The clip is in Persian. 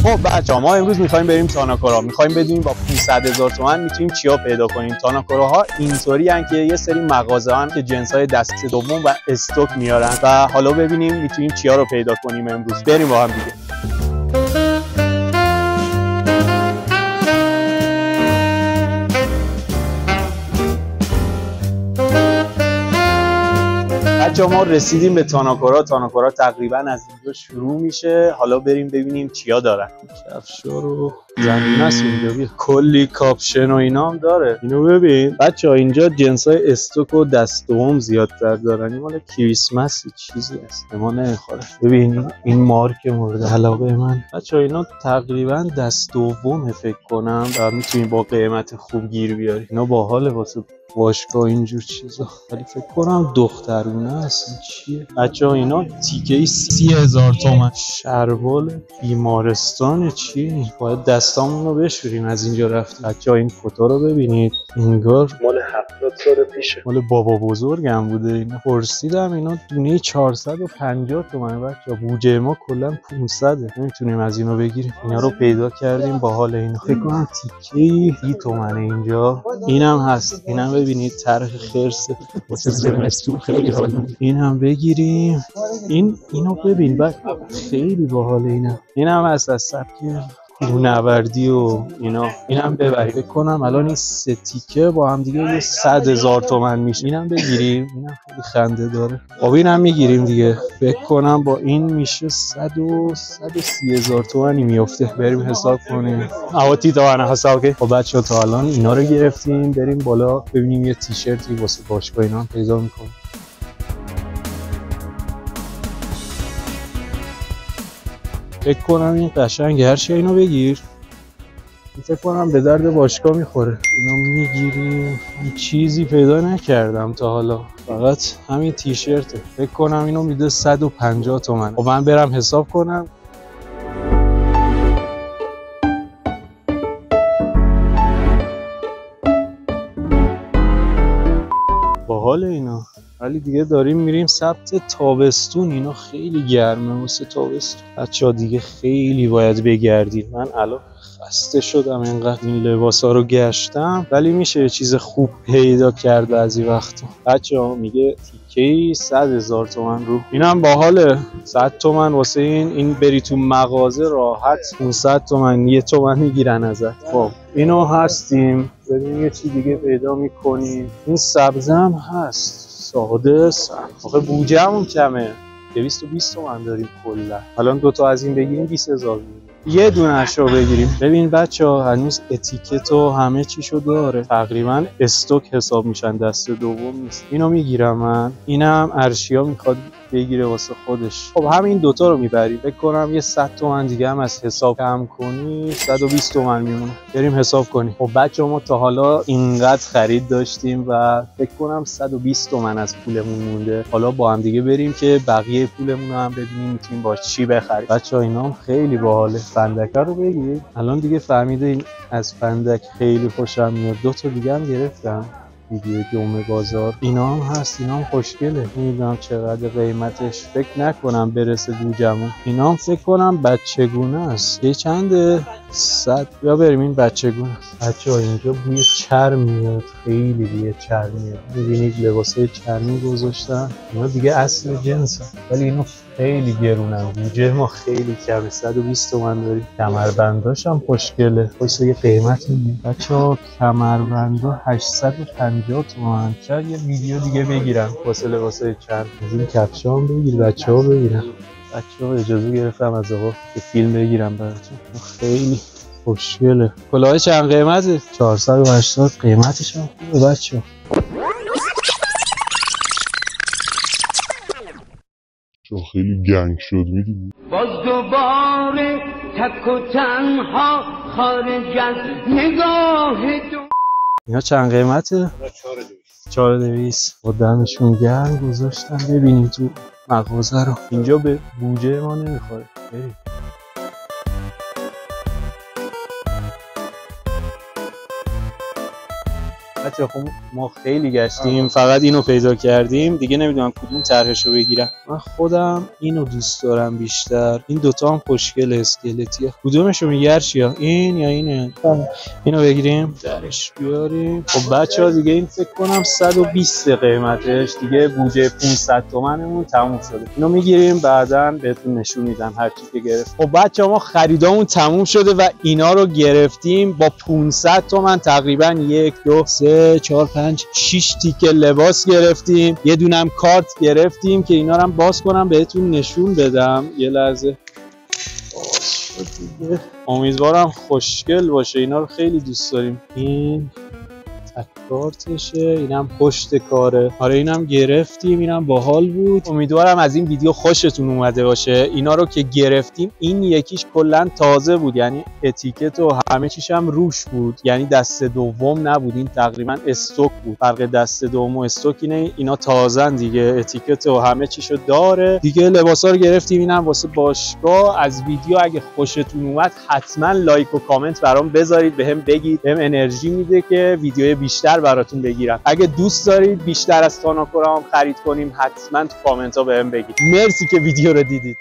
خب بچه‌ها ما امروز می‌خوایم بریم تاناکورا، می‌خوایم بدونیم با 500,000 تومان میتونیم چیا پیدا کنیم. تاناکوراها اینطوری ان که یه سری مغازه‌ان که جنس‌های دست دوم و استوک میارن و حالا ببینیم میتونیم چیا رو پیدا کنیم امروز. بریم با هم دیگه. بچه ما رسیدیم به تاناکورا. تاناکورا تقریبا از اینجا شروع میشه. حالا بریم ببینیم چیا دارن. کفشا رو زمین است اینجا، کلی کاپشن و اینا هم داره. اینو ببین بچه ها، اینجا جنس های استوک و دست دوم زیادتر دارن. این مال کریسمس چیزی است ما نمیخوره. ببین این مارک مورد علاقه من. بچه ها اینا تقریبا دست دوم فکر کنم و میتونی با قیمت خوب گیر بیاری. اینا باحاله واسه باشگاه اینجور چیزا، ولی فکر کنم دخترونه هستن. چیه بچه ها؟ اینا تیکه 30,000 تومان. شروال بیمارستان چیه؟ باید دستامون رو بشوریم از اینجا رفتیم. بچه ها این کتا رو ببینید، انگار مال 70 سال پیشه، مال بابا بزرگم بوده. اینا پرسیدم اینا دونه 450 تومنه. بچه ها بودجه ما کلا 500، نمیتونیم از اینو بگیریم. اینا رو پیدا کردیم باحال. اینا فکر کنم تیکه 30 تومنه. اینجا اینم هست، اینم ببینید طرح خرسه. این هم بگیریم. اینو ببین بعد خیلی باحاله. اینم هست از سبک کوهنوردی و اینا. اینم ببریم. فکر کنم الان این 3 تیکه با هم دیگه یه 100,000 تومان میشه. اینم بگیریم. اینم خیلی خنده داره. خب اینم میگیریم دیگه. فکر کنم با این میشه 130,000 تومانی میفته. بریم حساب کنیم. آواتی تا انا حساب که. خب بچه‌ها تا الان اینا رو گرفتیم. بریم بالا ببینیم یه تیشرتی واسه باشگاه اینا هم پیدا میکنیم. فکر کنم این قشنگ هرچی. اینو بگیر. فکر کنم به درد باشگاه میخوره. اینو میگیریم. این چیزی پیدا نکردم تا حالا، فقط همین تیشرته. فکر کنم اینو میده 150 تومن. خب من برم حساب کنم. باحال اینا، ولی دیگه داریم میریم سمت تابستون. اینا خیلی گرمه واسه تابستون. بچه‌ها دیگه خیلی باید بگردیم. من الان خسته شدم اینقدر این لباسا رو گشتم، ولی میشه یه چیز خوب پیدا کرد بعضی وقتا. بچه‌ها میگه تیکه‌ای 100,000 تومان رو. اینم باحاله. 100 تومن واسه این بری تو مغازه راحت 500 تومن 1 تومن میگیرن ازت. خب اینو هستیم. ببین یه چی دیگه پیدا میکنیم. این سبزه هم هست، ساده است. آخه بودجه‌مون کمه. 220 تومن داریم کلا. الان دوتا از این بگیریم 20,000 میگیریم. یه دونه‌اش رو بگیریم. ببین بچه‌ها هنوز اتیکت و همه چیشو داره. تقریبا استوک حساب میشن، دست دوم نیست. اینو میگیرم من. اینم ارشیا میخواد بگیره واسه خودش. خب همین دوتا رو میبریم. فکر کنم یه 100 تومن دیگه هم از حساب کم کنی 120 تومن میمونه. بریم حساب کنیم. خب بچه‌ها ما تا حالا اینقدر خرید داشتیم و فکر کنم 120 تومن از پولمون مونده. حالا با هم دیگه بریم که بقیه پولمون رو هم ببینیم میتونیم با چی بخریم. بچه‌ها اینا هم خیلی باحاله. فندک رو بگیر. الان دیگه فهمیدین از فندک خیلی خوشم میاد. دو تا دیگه هم گرفتم. ویدیو جمعه بازار. اینا هم هست. اینا هم خوشگله. نمیدونم چقدر قیمتش. فکر نکنم برسه بودجه‌مون. اینا هم فکر کنم بچگونه است. یه چنده؟ 100. یا بریم این بچگونه است. بچه‌ها اینجا بوی چرم میاد. خیلی بوی چرم میاد. ببینید لباسای چرمی گذاشتن. اینا دیگه اصل جنسه. ولی اینا خیلی گرونن. بودجه ما خیلی کمه. 120 تومن داریم. کمربنداش هم خوشگله. واسه یه قیمت میگه. بچه‌ها کمربندا 850 تومن. شاید یه ویدیو دیگه بگیرم واسه لباسای چرم. از این کفشا هم بگیر. بچه‌ها بگیرن. بچه‌ها اجازه گرفتم از آقا که فیلم بگیرم براتون. خیلی خوشگله. کلاه چند قیمته؟ 480 قیمتش هم خوبه بچه‌ها. چون خیلی گنگ شد میدونی. باز دوباره تک و تنها خارج از نگاه اینا چند قیمته؟ 4,200. با دمشون گرم گذاشتن. ببینیم تو مغازه رو. اینجا به بودجه ما نمیخوره. بریم. بچه خب ما خیلی گشتیم فقط اینو پیدا کردیم دیگه، نمیدونم کدوم طرحشو بگیرم. من خودم اینو دوست دارم بیشتر. این دوتا هم خوشگل اسکلتیه. کدومشو میگی چیا؟ این یا اینه؟ اینو بگیریم درش بیاریم. خب بچه‌ها دیگه این فکر کنم 120 قیمتش، دیگه بودجه 500 تومنمون تموم شده. اینو میگیریم بعداً بهتون نشون میدم هر چی که گرفت. خب بچه‌ها ما خریدامون تموم شده و اینا رو گرفتیم با 500 تومن تقریبا 1 2 3 4 5 6 تیکه لباس گرفتیم. یه دونم کارت گرفتیم که اینا رو هم باز کنم بهتون نشون بدم. یه لحظه دیگه. امیدوارم خوشگل باشه، اینا رو خیلی دوست داریم. این کارتشه، اینم پشت کاره. آره اینم گرفتیم، اینم باحال بود. امیدوارم از این ویدیو خوشتون اومده باشه. اینا رو که گرفتیم این یکیش کلا تازه بود، یعنی اتیکت و همه چیش هم روش بود، یعنی دست دوم نبود، این تقریبا استوک بود. فرق دست دوم و استوک اینه اینا تازن دیگه، اتیکت و همه چیشو داره دیگه. لباسا رو گرفتیم، اینم واسه باشگاه. از ویدیو اگه خوشتون اومد حتما لایک و کامنت برام بذارید، بهم بگید، بهم انرژی میده که ویدیو بیشتر براتون بگیرم. اگه دوست دارید بیشتر از تاناکورا هم خرید کنیم حتما تو کامنت ها بهم بگید. مرسی که ویدیو رو دیدید.